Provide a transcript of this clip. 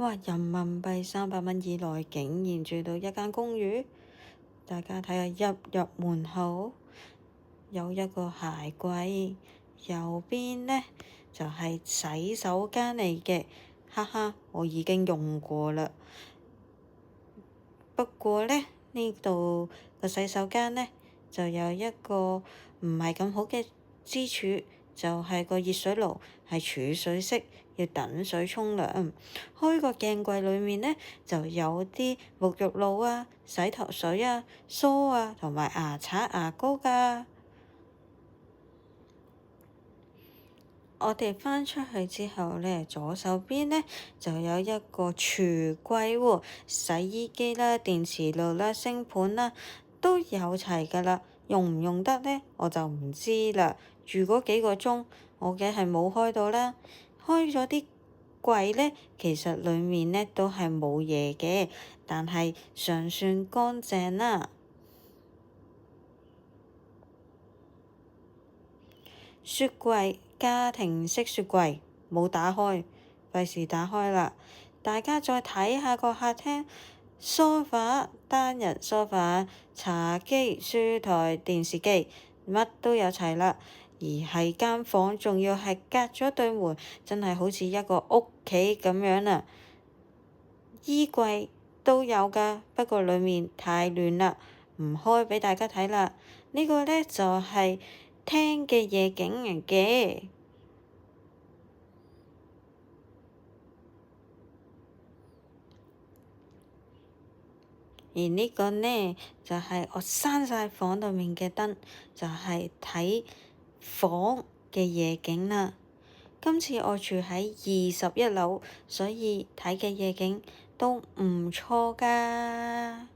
哇！人民幣300蚊以內竟然住到一間公寓，大家睇下，入門口有一個鞋櫃，右邊呢就係洗手間嚟嘅，哈哈，我已經用過啦。不過呢，呢度個洗手間呢就有一個唔係咁好嘅之處，就係個熱水爐係儲水式，要等水沖涼。開個鏡櫃裏面呢，就有啲沐浴露啊、洗頭水啊、梳啊同埋牙刷、牙膏㗎。我哋翻出去之後呢，左手邊呢就有一個櫥櫃喎，洗衣機啦、電磁爐啦、星盤啦都有齊㗎啦。用唔用得呢？我就唔知啦。住嗰幾個鐘，我嘅係冇開到啦。開咗啲櫃呢，其實裡面呢都係冇嘢嘅，但係尚算乾淨啦。雪櫃，家庭式雪櫃，冇打開，費事打開啦。大家再睇下個客廳，梳化、單人梳化、茶几、書台、電視機，乜都有齊啦。而係間房，仲要係隔咗對門，真係好似一個屋企咁樣啊！衣櫃都有㗎，不過裡面太亂啦，唔開俾大家睇啦。呢個呢，就係廳嘅夜景嚟嘅。而呢個呢，就係我閂晒房裏面嘅燈，就係睇房嘅夜景啦。今次我住喺21樓，所以睇嘅夜景都唔錯㗎。